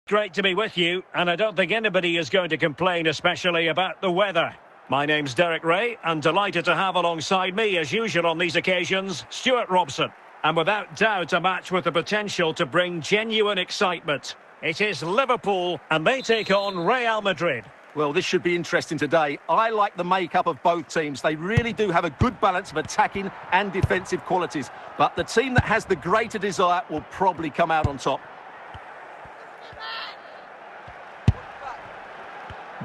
Great to be with you, and I don't think anybody is going to complain, especially about the weather. My name's Derek Ray, and delighted to have alongside me, as usual on these occasions, Stuart Robson. And without doubt, a match with the potential to bring genuine excitement. It is Liverpool, and they take on Real Madrid. Well, this should be interesting today. I like the makeup of both teams. They really do have a good balance of attacking and defensive qualities. But the team that has the greater desire will probably come out on top.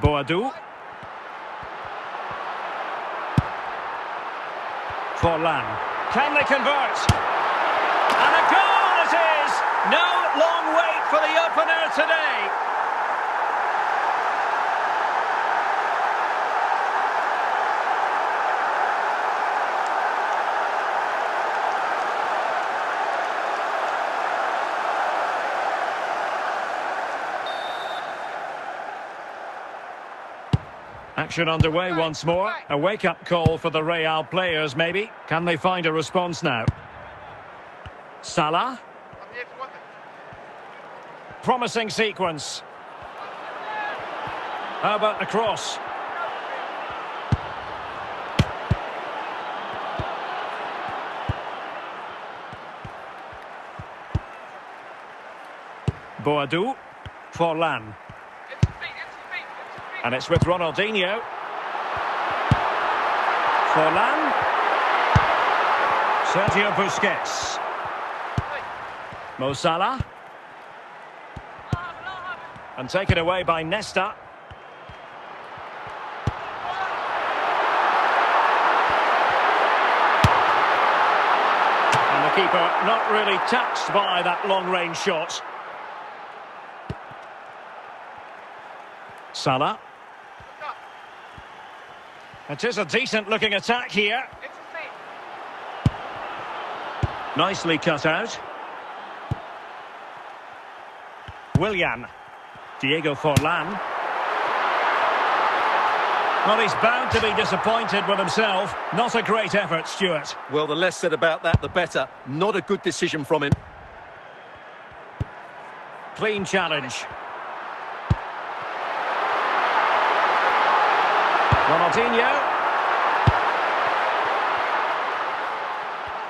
Boadu. Forlan. Can they convert? And a goal it is! No long wait for the opener today. Action underway once more. A wake-up call for the Real players, maybe. Can they find a response now? Salah. Promising sequence. How about the cross? Boadu. Forlan. And it's with Ronaldinho. Forlan. Sergio Busquets. Mo Salah. And taken away by Nesta. And the keeper not really touched by that long-range shot. Salah. It is a decent-looking attack here. Nicely cut out. Willian. Diego Forlan. Well, he's bound to be disappointed with himself. Not a great effort, Stuart. Well, the less said about that, the better. Not a good decision from him. Clean challenge. Ronaldinho.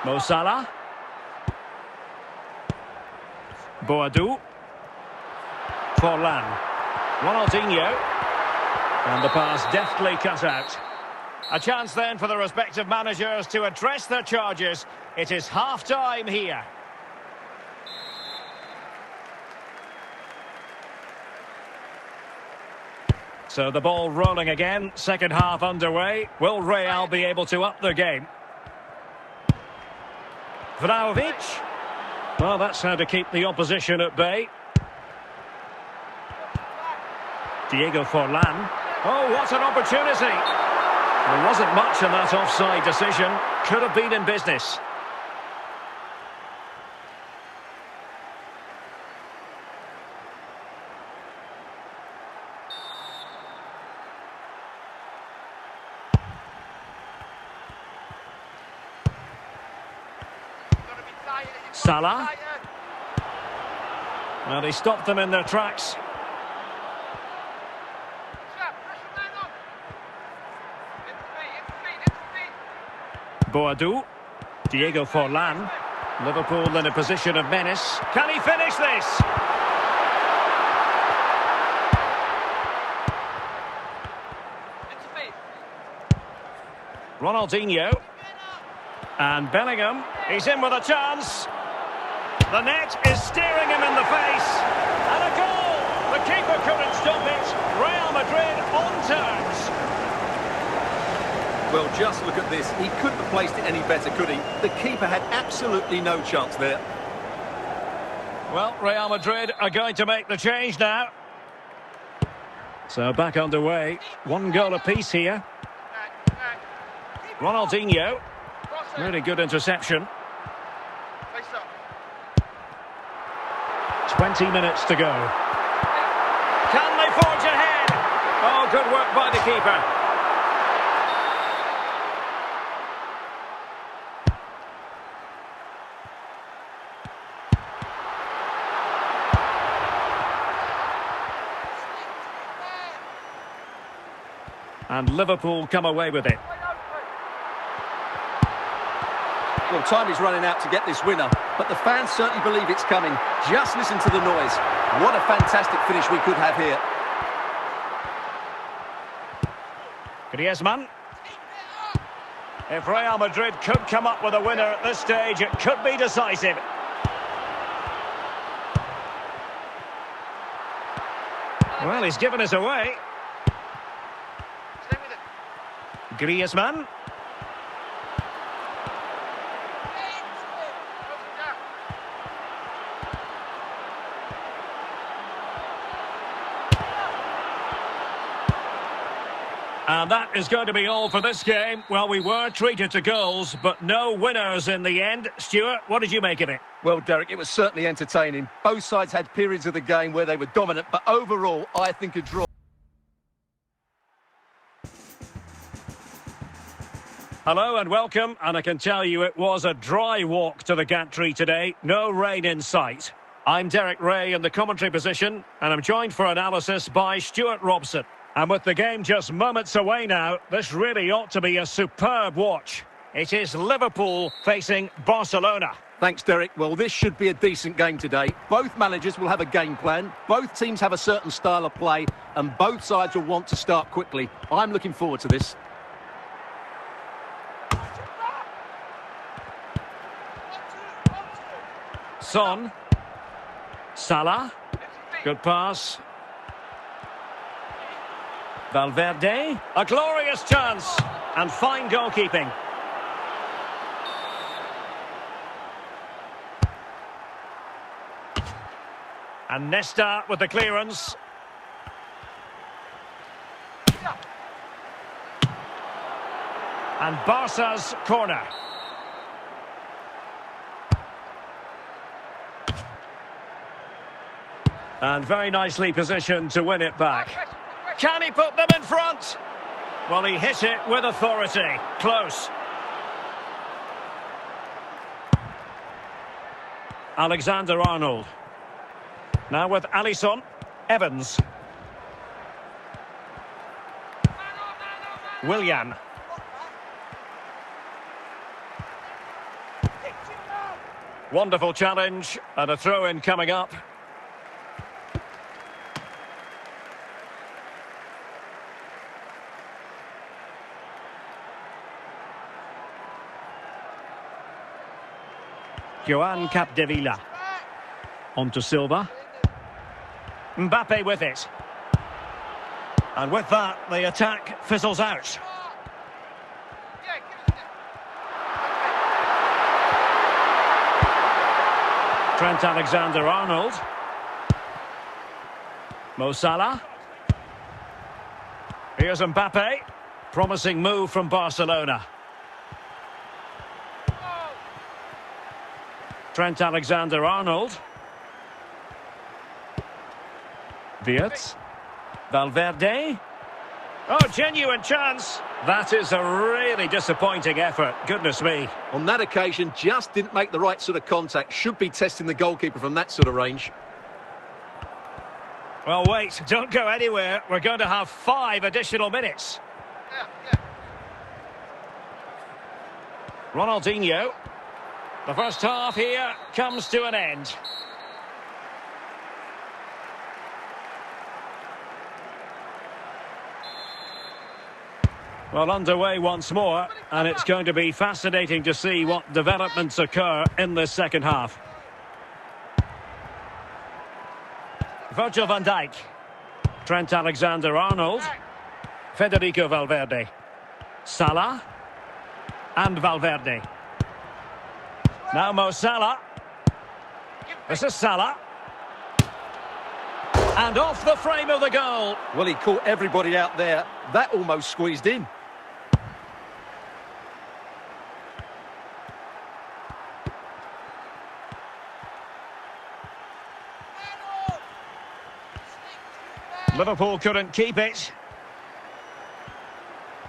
Mo Salah. Boadu. Forlan. Ronaldinho. And the pass deftly cut out. A chance then for the respective managers to address their charges. It is half-time here. So the ball rolling again, second half underway. Will Real be able to up their game? Vlahovic. Well, that's how to keep the opposition at bay. Diego Forlan. Oh, what an opportunity. There wasn't much in that offside decision. Could have been in business. Salah. Well, he stopped them in their tracks. Boadu. Diego Forlan. Liverpool in a position of menace. Can he finish this? Ronaldinho. And Bellingham. He's in with a chance. The net is staring him in the face. And a goal! The keeper couldn't stop it. Real Madrid on terms. Well, just look at this. He couldn't have placed it any better, could he? The keeper had absolutely no chance there. Well, Real Madrid are going to make the change now. So back underway. One goal apiece here. Ronaldinho. Really good interception. 20 minutes to go. Can they forge ahead? Oh, good work by the keeper. And Liverpool come away with it. Well, time is running out to get this winner, but the fans certainly believe it's coming. Just listen to the noise. What a fantastic finish we could have here. Griezmann. If Real Madrid could come up with a winner at this stage, it could be decisive. Well, he's given us away. Griezmann. And that is going to be all for this game. Well, we were treated to goals, but no winners in the end. Stuart, what did you make of it? Well, Derek, it was certainly entertaining. Both sides had periods of the game where they were dominant, but overall, I think a draw. Hello and welcome, and I can tell you it was a dry walk to the gantry today. No rain in sight. I'm Derek Ray in the commentary position, and I'm joined for analysis by Stuart Robson. And with the game just moments away now, this really ought to be a superb watch. It is Liverpool facing Barcelona. Thanks, Derek. Well, this should be a decent game today. Both managers will have a game plan. Both teams have a certain style of play, and both sides will want to start quickly. I'm looking forward to this. Son. Salah. Good pass. Valverde. A glorious chance. And fine goalkeeping. And Nesta with the clearance. And Barca's corner. And very nicely positioned to win it back. Can he put them in front? Well, he hit it with authority. Close. Alexander-Arnold. Now with Alisson. Evans. Willian. Wonderful challenge. And a throw-in coming up. Joan Capdevila. On to Silva. Mbappe with it. And with that, the attack fizzles out. Trent Alexander-Arnold. Mo Salah. Here's Mbappe. Promising move from Barcelona. Trent Alexander-Arnold. Wirtz. Valverde. Oh, genuine chance. That is a really disappointing effort. Goodness me. On that occasion, just didn't make the right sort of contact. Should be testing the goalkeeper from that sort of range. Well, wait. Don't go anywhere. We're going to have 5 additional minutes. Ronaldinho. The first half here comes to an end. Well, underway once more, and it's going to be fascinating to see what developments occur in this second half. Virgil van Dijk. Trent Alexander-Arnold. Federico Valverde. Salah. And Valverde. Now Mo Salah. This is Salah. And off the frame of the goal. Well, he caught everybody out there. That almost squeezed in. Liverpool couldn't keep it.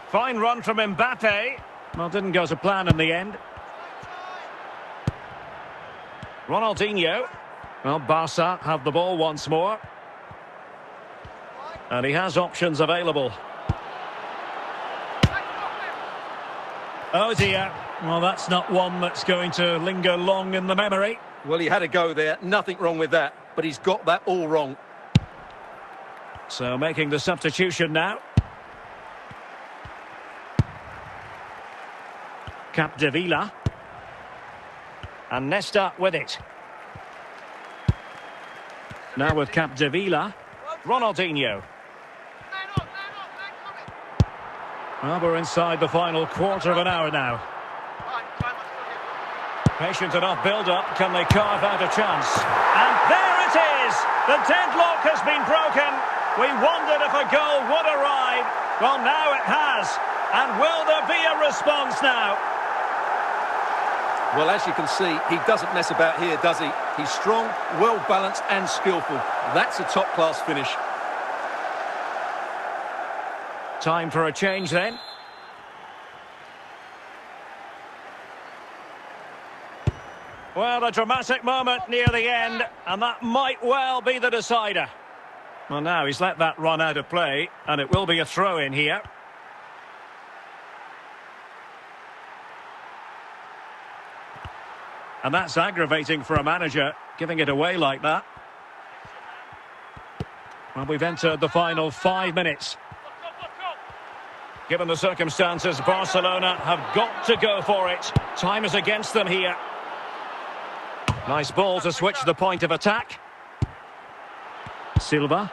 Fine run from Mbappe. Well, didn't go to plan in the end. Ronaldinho. Well, Barca have the ball once more. And he has options available. Oh dear. Well, that's not one that's going to linger long in the memory. Well, he had a go there. Nothing wrong with that. But he's got that all wrong. So making the substitution now. Capdevila. And Nesta with it. Now with Capdevila. Ronaldinho. Well, we're inside the final quarter of an hour now. Patient enough build-up. Can they carve out a chance? And there it is! The deadlock has been broken. We wondered if a goal would arrive. Well, now it has. And will there be a response now? Well, as you can see, he doesn't mess about here, does he? He's strong, well-balanced and skillful. That's a top-class finish. Time for a change then. Well, a dramatic moment near the end, and that might well be the decider. Well, now he's let that run out of play, and it will be a throw-in here. And that's aggravating for a manager, giving it away like that. Well, we've entered the final 5 minutes. Given the circumstances, Barcelona have got to go for it. Time is against them here. Nice ball to switch the point of attack. Silva.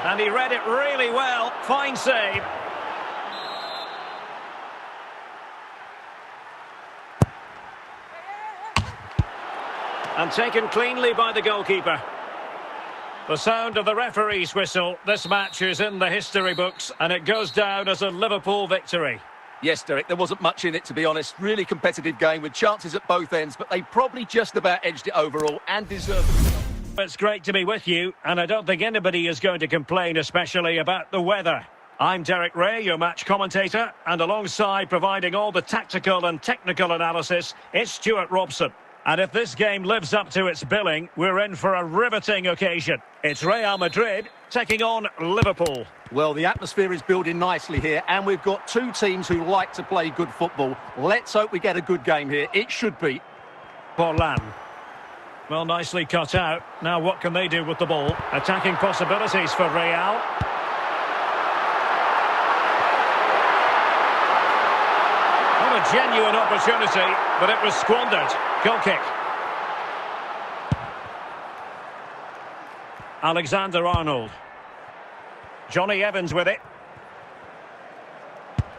And he read it really well. Fine save. And taken cleanly by the goalkeeper. The sound of the referee's whistle. This match is in the history books, and it goes down as a Liverpool victory. Yes, Derek, there wasn't much in it, to be honest. Really competitive game with chances at both ends, but they probably just about edged it overall and deserved it. It's great to be with you, and I don't think anybody is going to complain, especially about the weather. I'm Derek Ray, your match commentator, and alongside providing all the tactical and technical analysis, it's Stuart Robson. And if this game lives up to its billing, we're in for a riveting occasion. It's Real Madrid taking on Liverpool. Well, the atmosphere is building nicely here, and we've got two teams who like to play good football. Let's hope we get a good game here. It should be. Forlan. Well, nicely cut out. Now what can they do with the ball? Attacking possibilities for Real. What a genuine opportunity, but it was squandered. Goal kick. Alexander-Arnold. Johnny Evans with it.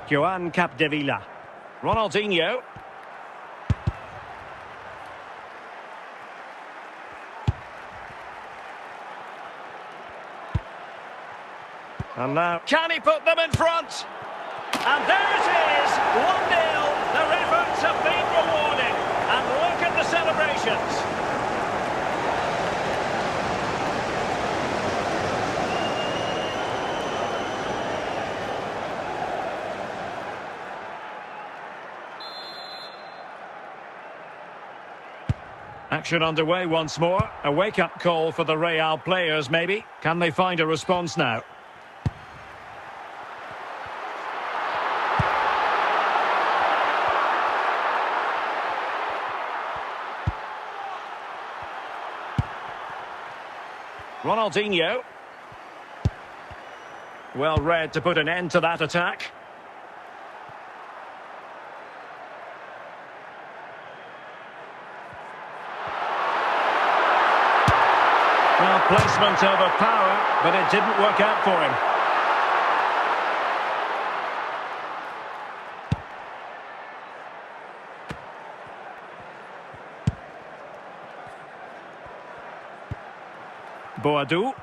Joan Capdevila. Ronaldinho. And now, can he put them in front? And there it is, 1-0. Their efforts have been rewarded. And look at the celebrations. Action underway once more. A wake-up call for the Real players, maybe. Can they find a response now? Ronaldinho. Well read to put an end to that attack. Well, placement over power, but it didn't work out for him. Boadu.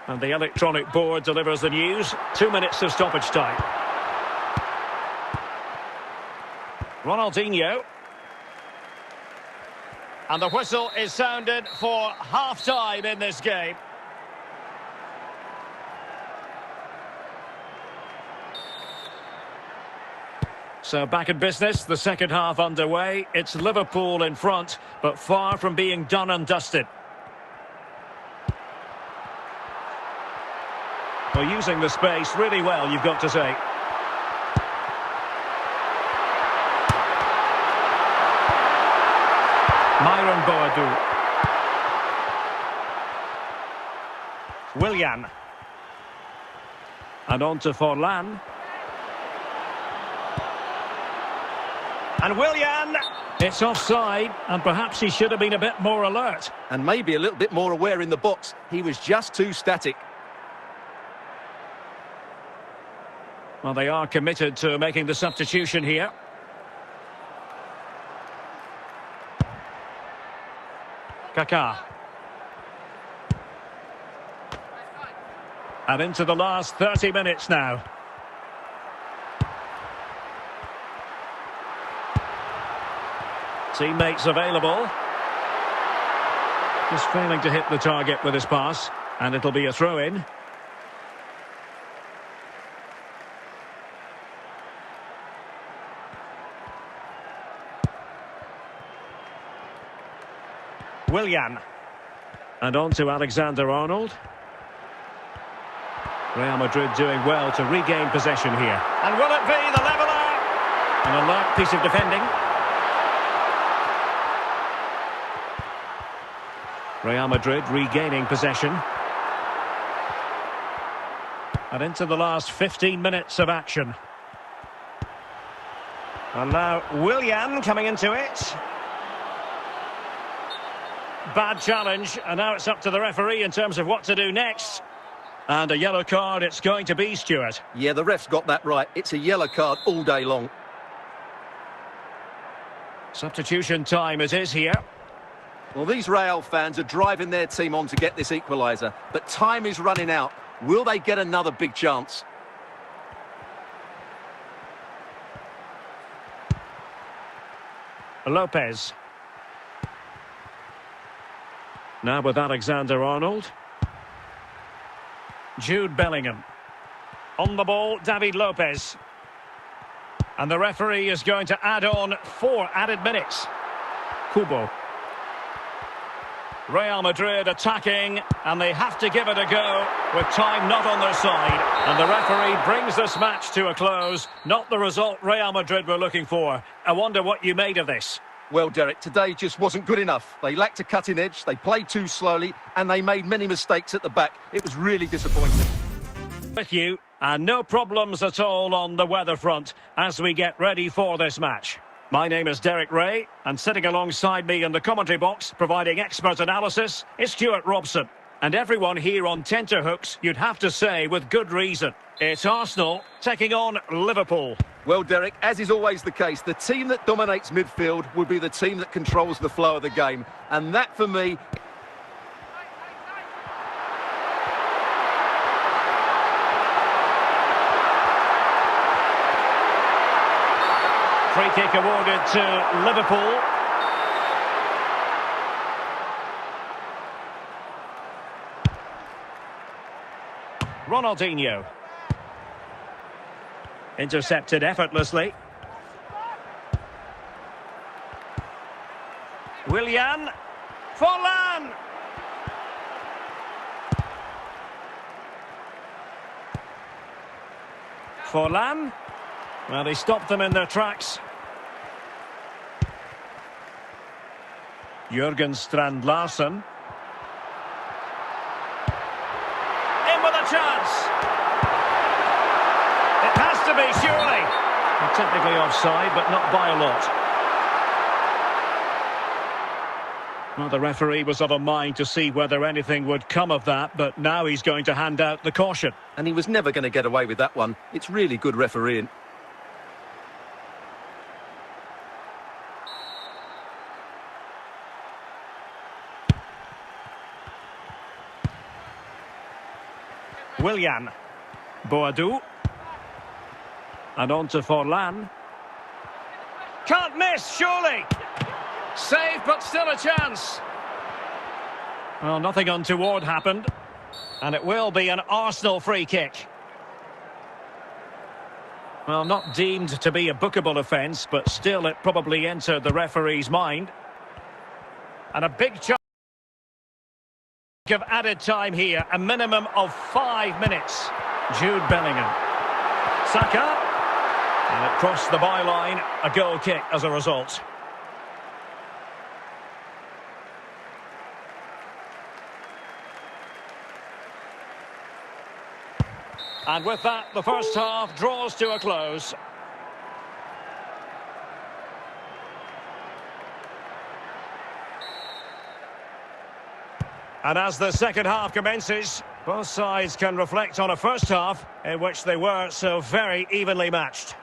And the electronic board delivers the news. 2 minutes of stoppage time. Ronaldinho. And the whistle is sounded for half-time in this game. So back in business, the second half underway. It's Liverpool in front, but far from being done and dusted. Well, using the space really well, you've got to say. Myron Boadu. Willian. And on to Forlan. And Willian! It's offside, and perhaps he should have been a bit more alert. And maybe a little bit more aware in the box. He was just too static. Well, they are committed to making the substitution here. Kaká. And into the last 30 minutes now. Teammates available. Just failing to hit the target with his pass. And it'll be a throw-in. Willian. And on to Alexander-Arnold. Real Madrid doing well to regain possession here. And will it be the leveller? An alert piece of defending. Real Madrid regaining possession. And into the last 15 minutes of action. And now Willian coming into it. Bad challenge, and now it's up to the referee in terms of what to do next. And a yellow card it's going to be, Stuart. Yeah, the ref's got that right. It's a yellow card all day long. Substitution time it is here. Well, these Real fans are driving their team on to get this equaliser, but time is running out. Will they get another big chance? Lopez. Now with Alexander-Arnold. Jude Bellingham. On the ball, David Lopez. And the referee is going to add on 4 added minutes. Kubo. Real Madrid attacking, and they have to give it a go with time not on their side. And the referee brings this match to a close. Not the result Real Madrid were looking for. I wonder what you made of this. Well, Derek, today just wasn't good enough. They lacked a cutting edge, they played too slowly, and they made many mistakes at the back. It was really disappointing. With you, and no problems at all on the weather front as we get ready for this match. My name is Derek Ray, and sitting alongside me in the commentary box, providing expert analysis, is Stuart Robson. And everyone here on tenterhooks, you'd have to say with good reason. It's Arsenal taking on Liverpool. Well, Derek, as is always the case, the team that dominates midfield will be the team that controls the flow of the game. And that, for me... Free kick awarded to Liverpool. Ronaldinho. Intercepted effortlessly. Willian. Forlan. Forlan. Well, they stopped them in their tracks. Jurgen Strand Larsen. In with a chance. It has to be, surely. Well, technically offside, but not by a lot. Well, the referee was of a mind to see whether anything would come of that, but now he's going to hand out the caution. And he was never going to get away with that one. It's really good refereeing. Willian. Boadu. And on to Forlan. Can't miss, surely. Save, but still a chance. Well, nothing untoward happened. And it will be an Arsenal free kick. Well, not deemed to be a bookable offence, but still it probably entered the referee's mind. And a big chance of added time here, a minimum of 5 minutes. Jude Bellingham. Saka. And it crossed the byline. A goal kick as a result. And with that, the first half draws to a close. And as the second half commences, both sides can reflect on a first half in which they were so very evenly matched.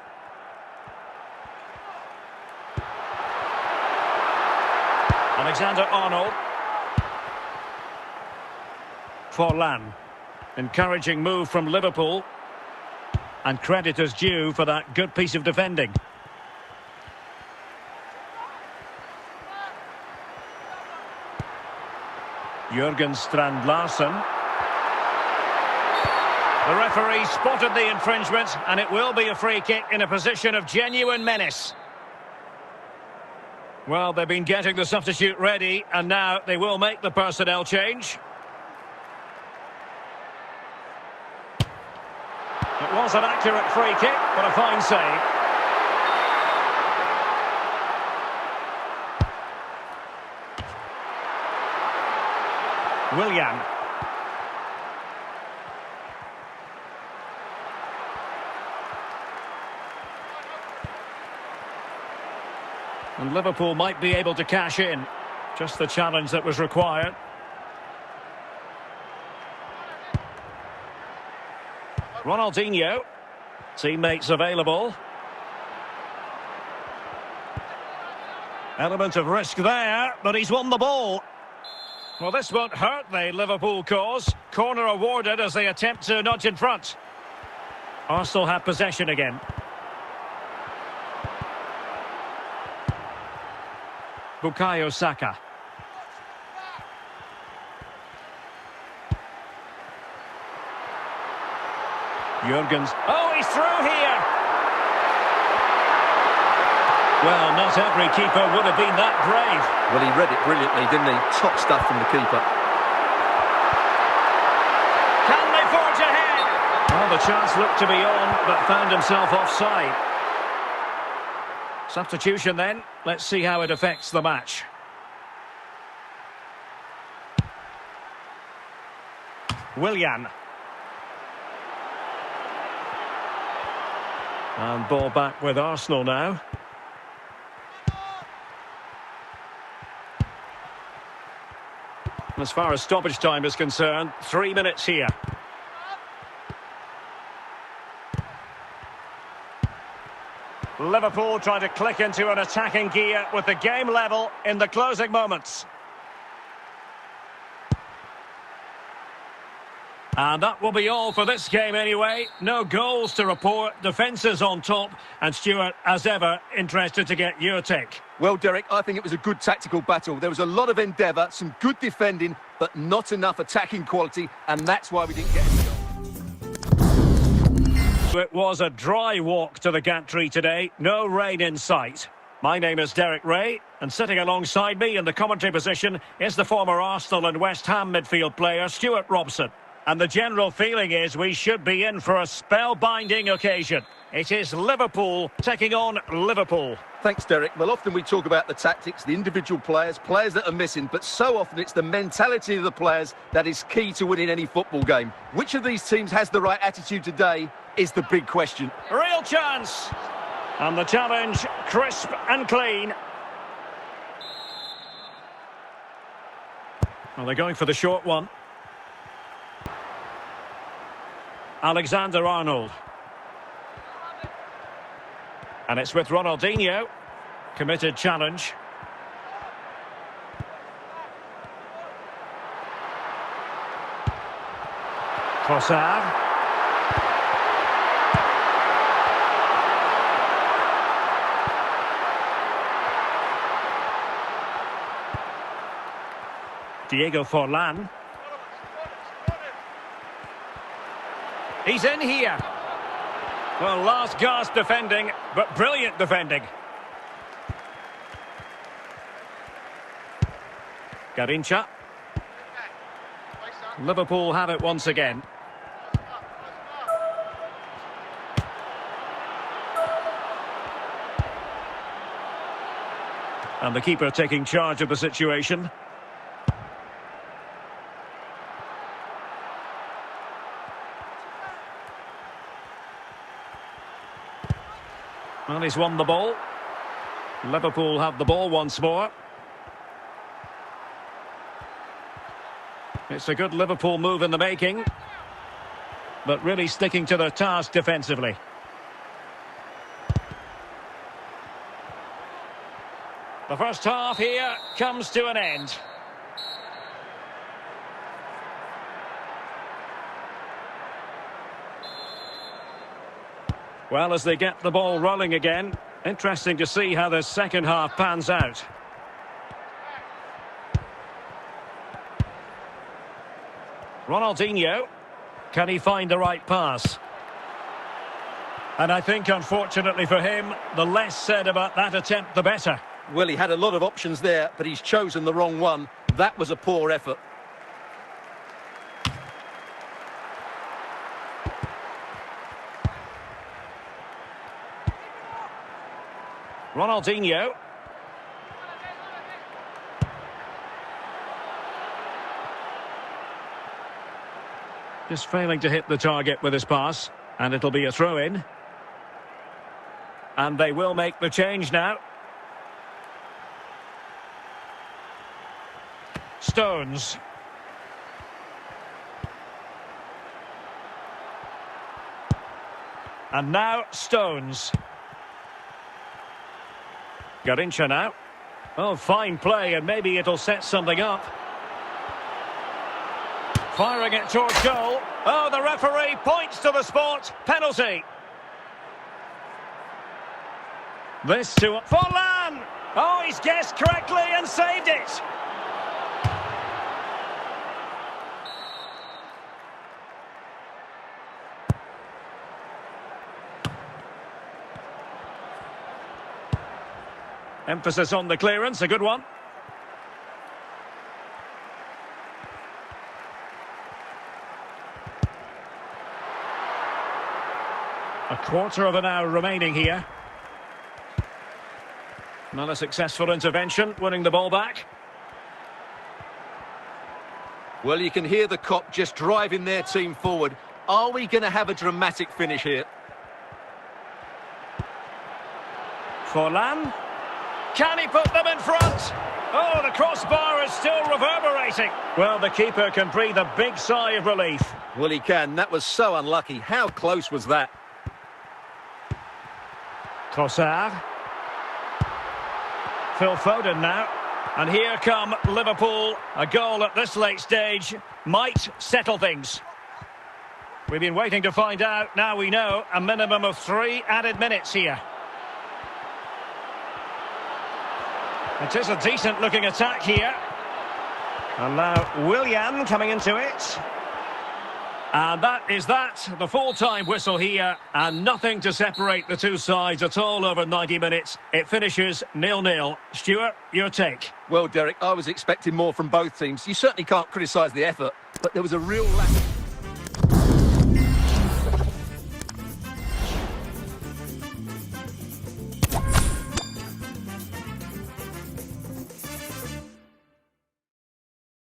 Alexander-Arnold. Forlan. Encouraging move from Liverpool. And credit is due for that good piece of defending. Jurgen Strand Larsen. The referee spotted the infringement, and it will be a free kick in a position of genuine menace. Well, they've been getting the substitute ready, and now they will make the personnel change. It was an accurate free kick, but a fine save. Willian. And Liverpool might be able to cash in. Just the challenge that was required. Ronaldinho. Teammates available. Element of risk there, but he's won the ball. Well, this won't hurt the Liverpool cause. Corner awarded as they attempt to nudge in front. Arsenal have possession again. Bukayo Saka. Jurgens. Oh, he's through here! Well, not every keeper would have been that brave. Well, he read it brilliantly, didn't he? Top stuff from the keeper. Can they forge ahead? Well, the chance looked to be on, but found himself offside. Substitution then. Let's see how it affects the match. Willian. And ball back with Arsenal now. As far as stoppage time is concerned, 3 minutes here. Liverpool trying to click into an attacking gear with the game level in the closing moments. And that will be all for this game anyway. No goals to report, defences on top. And Stuart, as ever, interested to get your take. Well, Derek, I think it was a good tactical battle. There was a lot of endeavour, some good defending, but not enough attacking quality, and that's why we didn't get any goal. It was a dry walk to the gantry today. No rain in sight. My name is Derek Ray, and sitting alongside me in the commentary position is the former Arsenal and West Ham midfield player, Stuart Robson. And the general feeling is we should be in for a spellbinding occasion. It is Liverpool taking on Liverpool. Thanks, Derek. Well, often we talk about the tactics, the individual players that are missing, but so often it's the mentality of the players that is key to winning any football game. Which of these teams has the right attitude today is the big question. Real chance. And the challenge, crisp and clean. Well, they're going for the short one. Alexander-Arnold. And it's with Ronaldinho. Committed challenge. Trossard. Diego Forlan. He's in here. Well, last gasp defending, but brilliant defending. Garincha. Liverpool have it once again. And the keeper taking charge of the situation. Well, he's won the ball. Liverpool have the ball once more. It's a good Liverpool move in the making, but really sticking to their task defensively. The first half here comes to an end. Well, as they get the ball rolling again, interesting to see how the second half pans out. Ronaldinho, can he find the right pass? And I think, unfortunately for him, the less said about that attempt, the better. Well, he had a lot of options there, but he's chosen the wrong one. That was a poor effort. Ronaldinho. Just failing to hit the target with his pass. And it'll be a throw-in. And they will make the change now. Stones. And now Stones. Garincha now. Oh, fine play, and maybe it'll set something up. Firing it towards goal. Oh, the referee points to the spot. Penalty. This to Forlan. Oh, he's guessed correctly and saved it. Emphasis on the clearance, a good one. A quarter of an hour remaining here. Not a successful intervention, winning the ball back. Well, you can hear the cop just driving their team forward. Are we going to have a dramatic finish here? Forlan. Can he put them in front? Oh, the crossbar is still reverberating. Well, the keeper can breathe a big sigh of relief. Well, he can. That was so unlucky. How close was that? Trossard. Phil Foden now. And here come Liverpool. A goal at this late stage might settle things. We've been waiting to find out. Now we know a minimum of 3 added minutes here. It is a decent-looking attack here. And now Willian coming into it. And that is that. The full-time whistle here. And nothing to separate the two sides at all over 90 minutes. It finishes 0-0. Stuart, your take? Well, Derek, I was expecting more from both teams. You certainly can't criticise the effort, but there was a real lack of...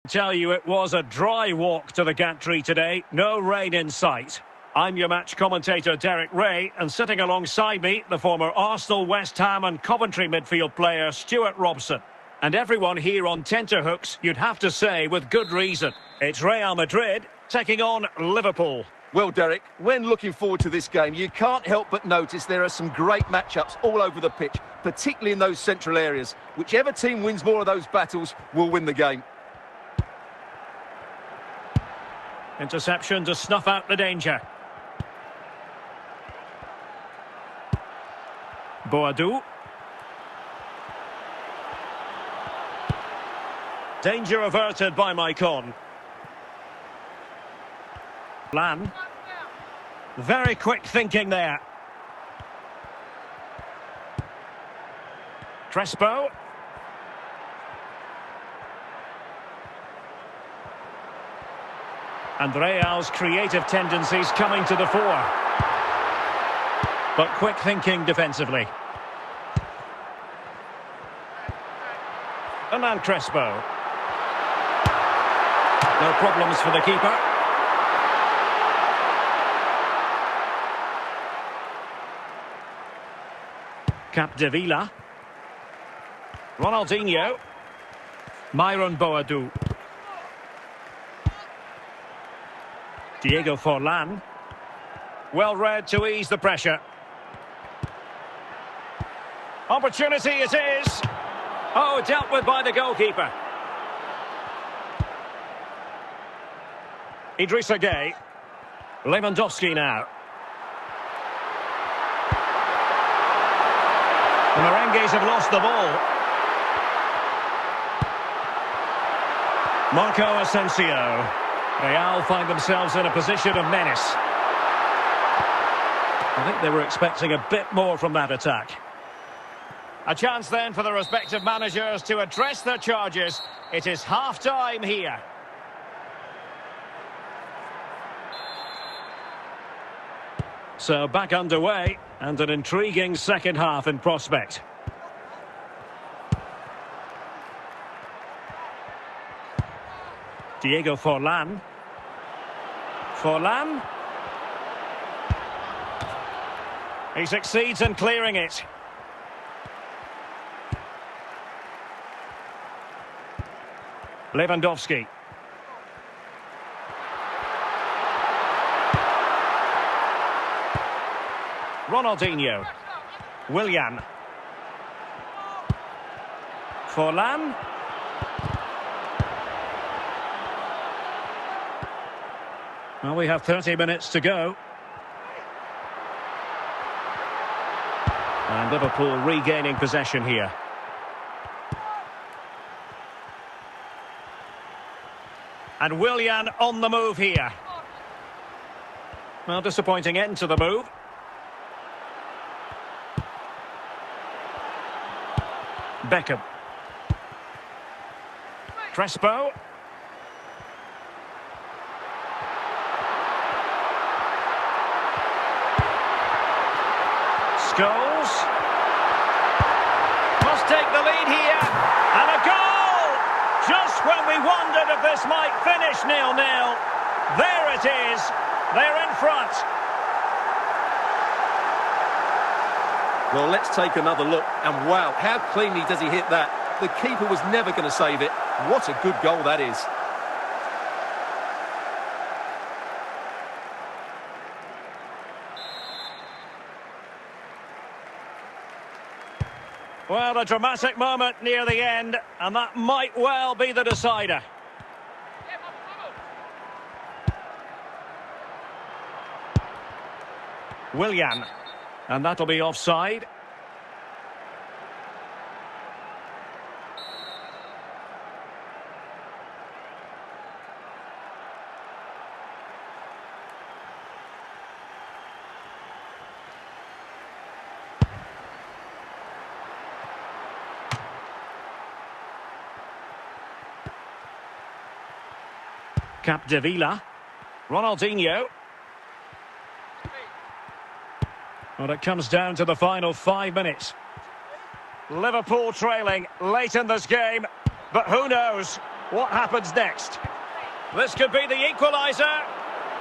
Tell you it was a dry walk to the gantry today. No rain in sight. I'm your match commentator Derek Ray, and sitting alongside me, the former Arsenal, West Ham and Coventry midfield player Stuart Robson. And everyone here on tenterhooks, you'd have to say with good reason. It's Real Madrid taking on Liverpool. Well, Derek, when looking forward to this game, you can't help but notice there are some great matchups all over the pitch, particularly in those central areas. Whichever team wins more of those battles will win the game. Interception to snuff out the danger. Boadou. Danger averted by Maicon. Lan. Very quick thinking there. Crespo. And Real's creative tendencies coming to the fore. But quick thinking defensively. Hernan Crespo. No problems for the keeper. Capdevila. Ronaldinho. Myron Boadu. Diego Forlan. Well read to ease the pressure. Opportunity it is. Oh, dealt with by the goalkeeper. Idrissa Gueye. Lewandowski now. The Merengues have lost the ball. Marco Asensio. Real find themselves in a position of menace. I think they were expecting a bit more from that attack. A chance then for the respective managers to address their charges. It is half-time here. So back underway, and an intriguing second half in prospect. Diego Forlan. Forlan. He succeeds in clearing it. Lewandowski. Ronaldinho. Willian. Forlan. Well, we have 30 minutes to go. And Liverpool regaining possession here. And Willian on the move here. Well, disappointing end to the move. Beckham. Crespo. Scholes. Must take the lead here. And a goal! Just when we wondered if this might finish 0-0. There it is. They're in front. Well, let's take another look. And wow, how cleanly does he hit that? The keeper was never going to save it. What a good goal that is. Well, a dramatic moment near the end, and that might well be the decider. Willian. And that'll be offside. Capdevila. Ronaldinho. Well, it comes down to the final 5 minutes. Liverpool trailing late in this game, but who knows what happens next. This could be the equaliser.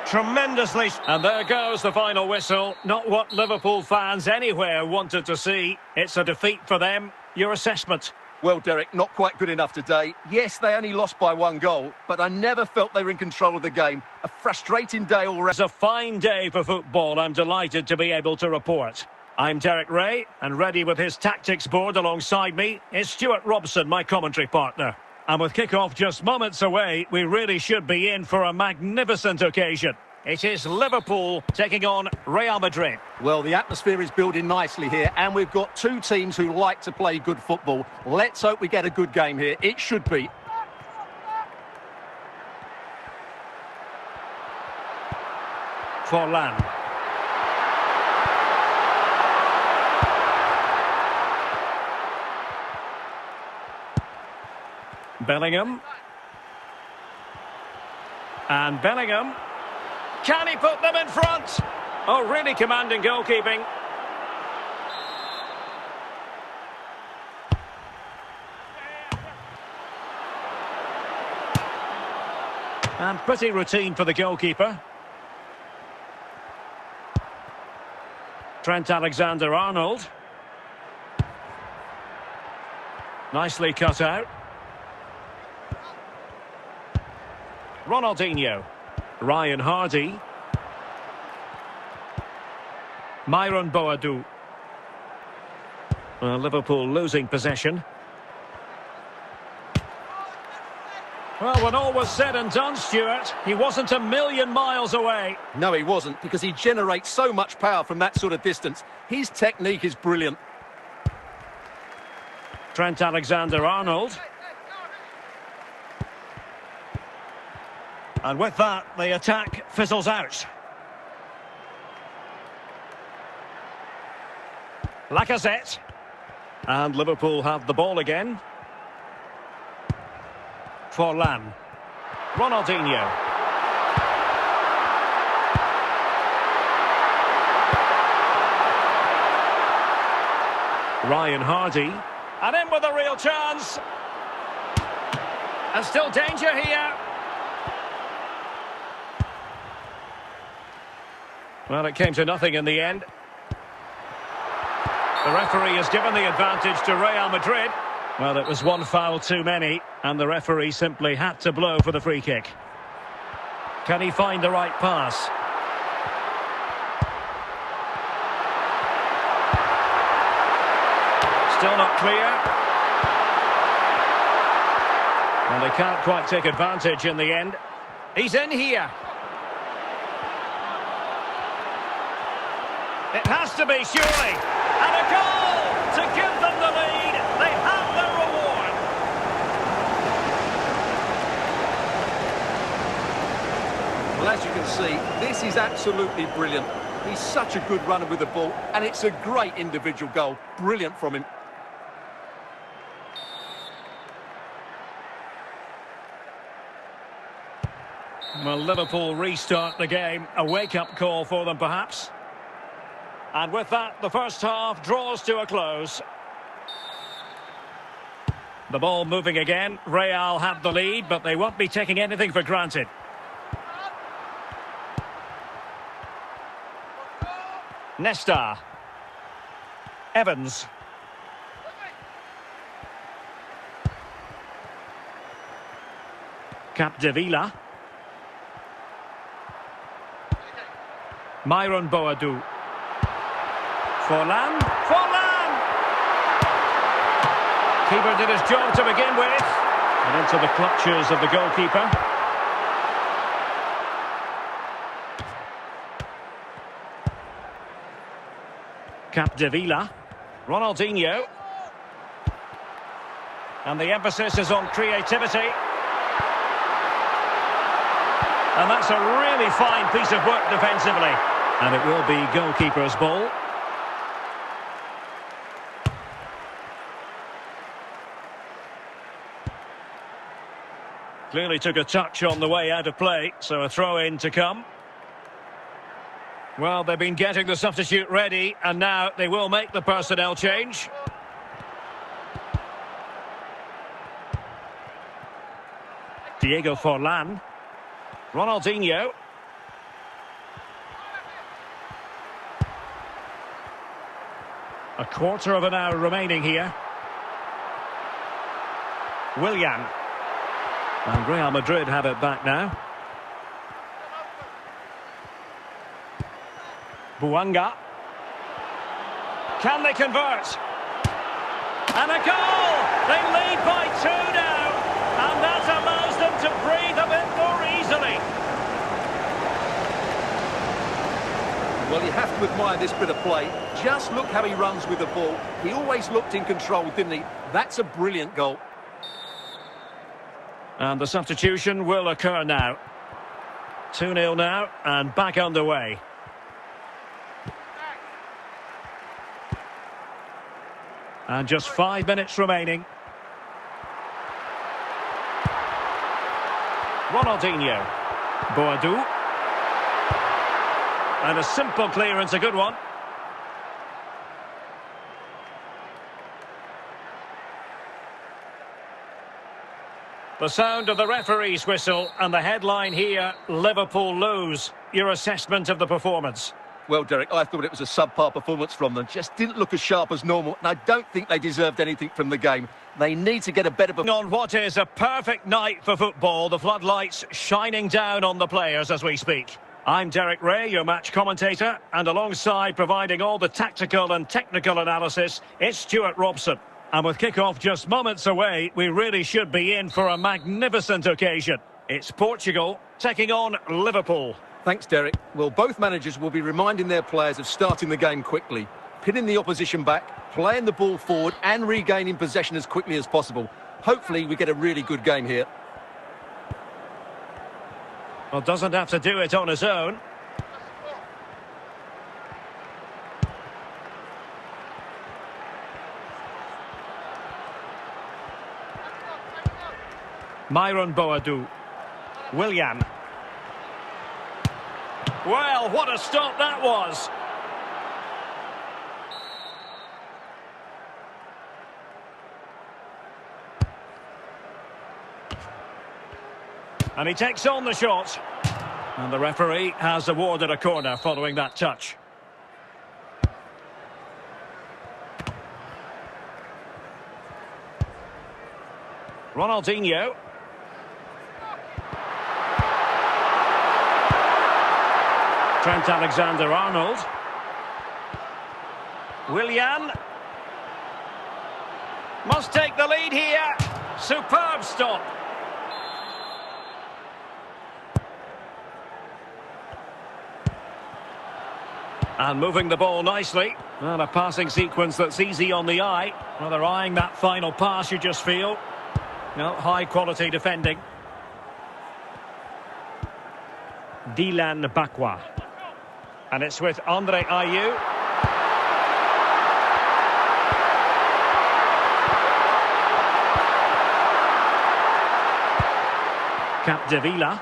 Tremendously. And there goes the final whistle. Not what Liverpool fans anywhere wanted to see. It's a defeat for them. Your assessment? Well, Derek, not quite good enough today. Yes, they only lost by 1 goal, but I never felt they were in control of the game. A frustrating day all round. It's a fine day for football. I'm delighted to be able to report. I'm Derek Ray, and ready with his tactics board alongside me is Stuart Robson, my commentary partner. And with kick-off just moments away, we really should be in for a magnificent occasion. It is Liverpool taking on Real Madrid. Well, the atmosphere is building nicely here, and we've got two teams who like to play good football. Let's hope we get a good game here. It should be. Forlan. Bellingham. And Bellingham. Can he put them in front? Oh, really commanding goalkeeping. And pretty routine for the goalkeeper. Trent Alexander-Arnold. Nicely cut out. Ronaldinho. Ryan Hardy. Myron Boadu. Liverpool losing possession. Well, when all was said and done, Stuart, he wasn't a million miles away. No, he wasn't, because he generates so much power from that sort of distance. His technique is brilliant. Trent Alexander-Arnold. And with that, the attack fizzles out. Lacazette. And Liverpool have the ball again. Forlan. Ronaldinho. Ryan Hardy. And in with a real chance. And still danger here. Well, it came to nothing in the end. The referee has given the advantage to Real Madrid. Well, it was one foul too many, and the referee simply had to blow for the free kick. Can he find the right pass? Still not clear. And they can't quite take advantage in the end. He's in here. It has to be, surely. And a goal to give them the lead. They have their reward. Well, as you can see, this is absolutely brilliant. He's such a good runner with the ball, and it's a great individual goal. Brilliant from him. Well, Liverpool restart the game. A wake-up call for them, perhaps. And with that, the first half draws to a close. The ball moving again. Real have the lead, but they won't be taking anything for granted. Nesta. Evans. Capdevila. Myron Boadu. Forlan. Keeper did his job to begin with. And into the clutches of the goalkeeper. Capdevila. Ronaldinho. And the emphasis is on creativity. And that's a really fine piece of work defensively. And it will be goalkeeper's ball. Clearly took a touch on the way out of play, so a throw-in to come. Well, they've been getting the substitute ready, and now they will make the personnel change. Diego Forlan. Ronaldinho. A quarter of an hour remaining here. Willian. And Real Madrid have it back now. Buanga. Can they convert? And a goal! They lead by 2 now. And that allows them to breathe a bit more easily. Well, you have to admire this bit of play. Just look how he runs with the ball. He always looked in control, didn't he? That's a brilliant goal. And the substitution will occur now. 2-0 now, and back underway. And just 5 minutes remaining. Ronaldinho. Boadu. And a simple clearance, a good one. The sound of the referee's whistle and the headline here, Liverpool lose. Your assessment of the performance? Well, Derek, I thought it was a subpar performance from them. Just didn't look as sharp as normal, and I don't think they deserved anything from the game. They need to get a better performance. On what is a perfect night for football, the floodlights shining down on the players as we speak. I'm Derek Ray, your match commentator, and alongside providing all the tactical and technical analysis, it's Stuart Robson. And with kick-off just moments away, we really should be in for a magnificent occasion. It's Portugal taking on Liverpool. Thanks, Derek. Well, both managers will be reminding their players of starting the game quickly, pinning the opposition back, playing the ball forward and regaining possession as quickly as possible. Hopefully we get a really good game here. Well, doesn't have to do it on his own. Myron Boadu. Willian. Well, what a stop that was. And he takes on the shot. And the referee has awarded a corner following that touch. Ronaldinho. Trent Alexander-Arnold. Willian. Must take the lead here. Superb stop. And moving the ball nicely. And a passing sequence that's easy on the eye. Well, they're eyeing that final pass, you just feel. No, high quality defending. Dylan Bakwa. And it's with Andre Ayew. Capdevila.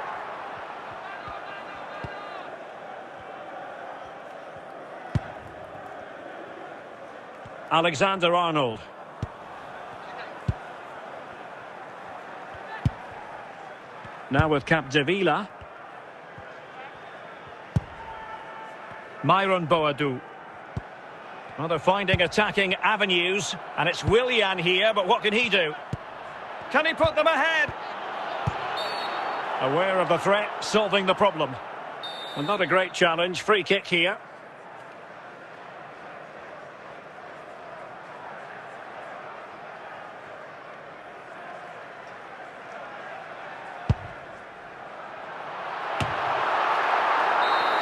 Alexander-Arnold. Now with Capdevila. Myron Boadu. Well, they're finding attacking avenues, and it's Willian here, but what can he do? Can he put them ahead? Aware of the threat, solving the problem. And not a great challenge, free kick here.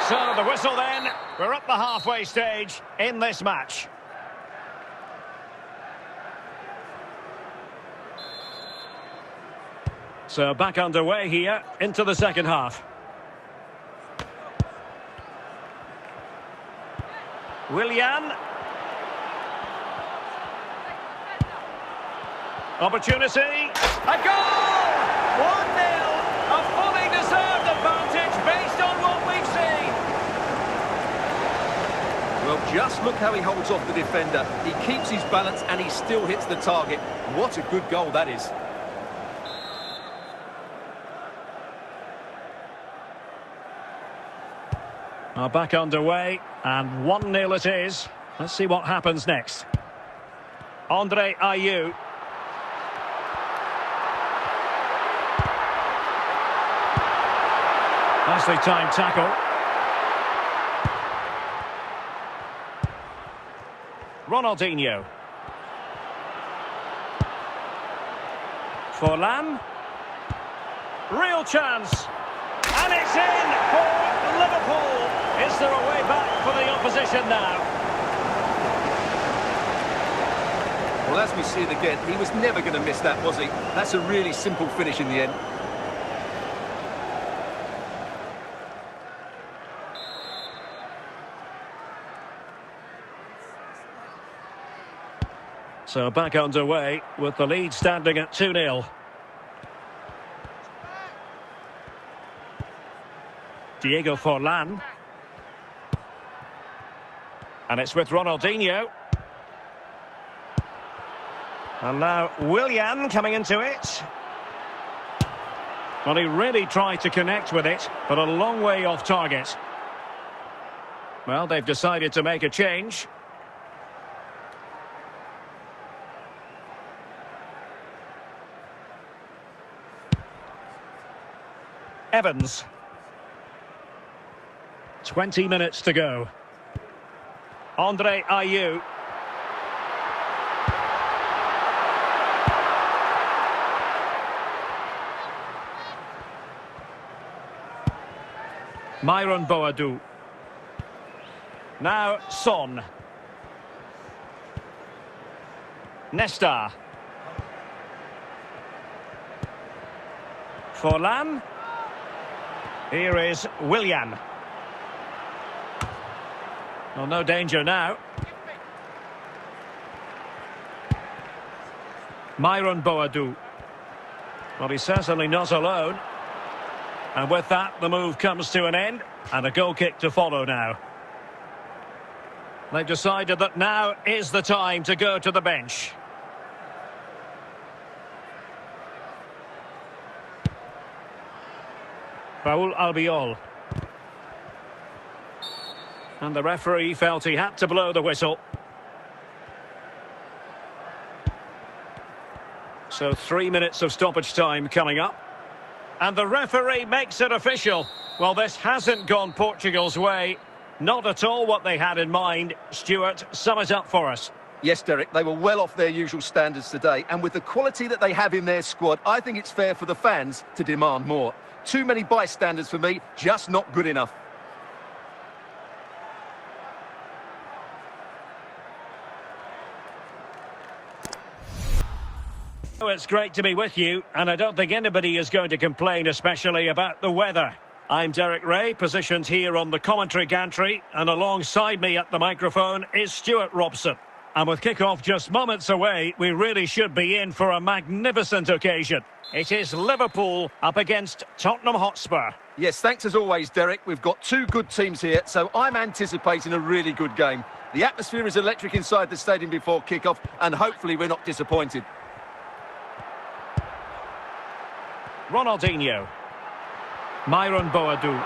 So the whistle then, we're up the halfway stage in this match. So back underway here into the second half. Willian. Opportunity. A goal! 1-0. A fully deserved advantage based on what we've seen. Well, just look how he holds off the defender. He keeps his balance and he still hits the target. What a good goal that is. Back underway, and 1-0 it is. Let's see what happens next. Andre Ayew. Nicely timed tackle. Ronaldinho. Forlan. Real chance. And it's in for Liverpool. Is there a way back for the opposition now? Well, as we see it again, he was never going to miss that, was he? That's a really simple finish in the end. So back underway with the lead standing at 2-0. Diego Forlan. And it's with Ronaldinho. And now Willian coming into it. Well, he really tried to connect with it, but a long way off target. Well, they've decided to make a change. Evans. 20 minutes to go. Andre Ayew. Myron Boadu. Now Son. Nesta. Forlan. Here is Willian. Well, no danger now. Myron Boadu. Well, he's certainly not alone. And with that, the move comes to an end, and a goal kick to follow now. They've decided that now is the time to go to the bench. Raul Albiol. And the referee felt he had to blow the whistle. So 3 minutes of stoppage time coming up. And the referee makes it official. Well, this hasn't gone Portugal's way. Not at all what they had in mind. Stuart, sum it up for us. Yes, Derek, they were well off their usual standards today. And with the quality that they have in their squad, I think it's fair for the fans to demand more. Too many bystanders for me, just not good enough. Oh, it's great to be with you, and I don't think anybody is going to complain, especially about the weather. I'm Derek Ray, positioned here on the commentary gantry, and alongside me at the microphone is Stuart Robson. And with kick-off just moments away, we really should be in for a magnificent occasion. It is Liverpool up against Tottenham Hotspur. Yes, thanks as always, Derek. We've got two good teams here, so I'm anticipating a really good game. The atmosphere is electric inside the stadium before kick-off, and hopefully we're not disappointed. Ronaldinho. Myron Boadu.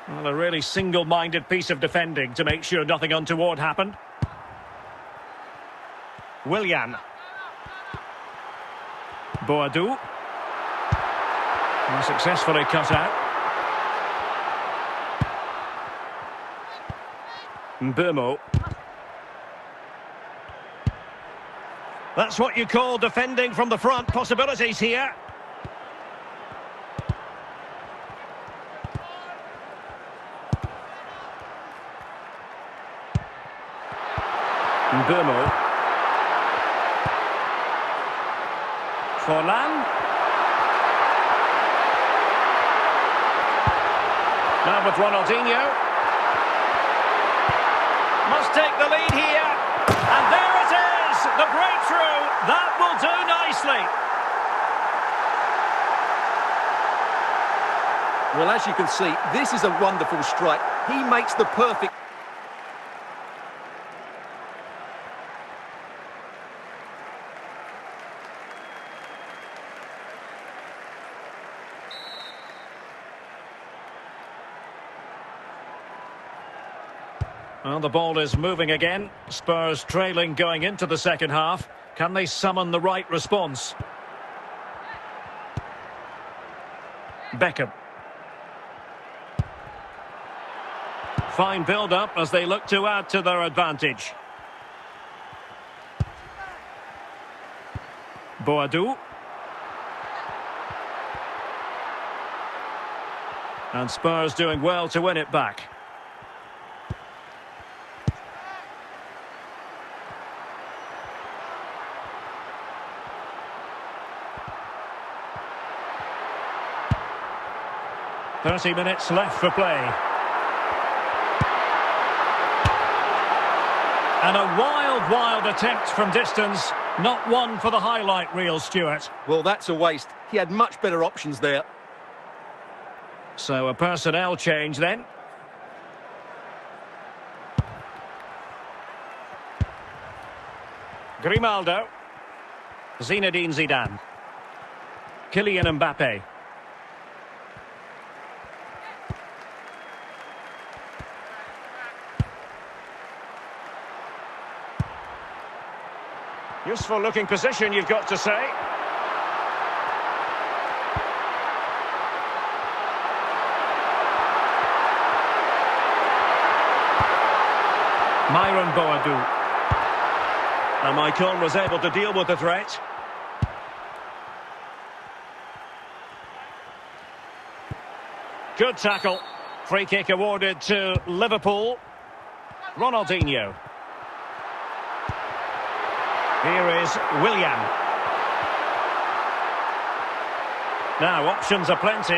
Well, a really single-minded piece of defending to make sure nothing untoward happened. Willian. Boadu. And successfully cut out. Mbeumo. That's what you call defending from the front. Possibilities here. Mbeumo. Forlan. Now with Ronaldinho. Must take the lead here. And there it is, the breakthrough. That will do nicely. Well, as you can see, this is a wonderful strike. He makes the perfect... Well, the ball is moving again. Spurs trailing going into the second half. Can they summon the right response? Beckham. Fine build-up as they look to add to their advantage. Boadu. And Spurs doing well to win it back. "30 minutes left for play. And a wild attempt from distance. Not one for the highlight reel, Stuart. Well, that's a waste. He had much better options there. So a personnel change then. Grimaldo. Zinedine Zidane. Kylian Mbappe. Useful looking position, you've got to say. Myron Boadu. And Maicon was able to deal with the threat. Good tackle. Free kick awarded to Liverpool. Ronaldinho. Here is Willian. Now, options are plenty.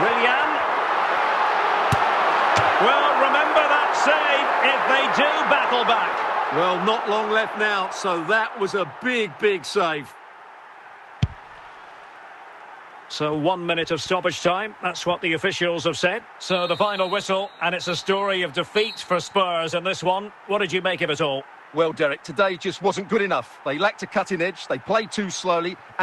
Willian. Well, remember that save if they do battle back. Well, not long left now, so that was a big, big save. So 1 minute of stoppage time, that's what the officials have said. So the final whistle, and it's a story of defeat for Spurs in this one. What did you make of it all? Well, Derek, today just wasn't good enough. They lacked a cutting edge, they played too slowly, and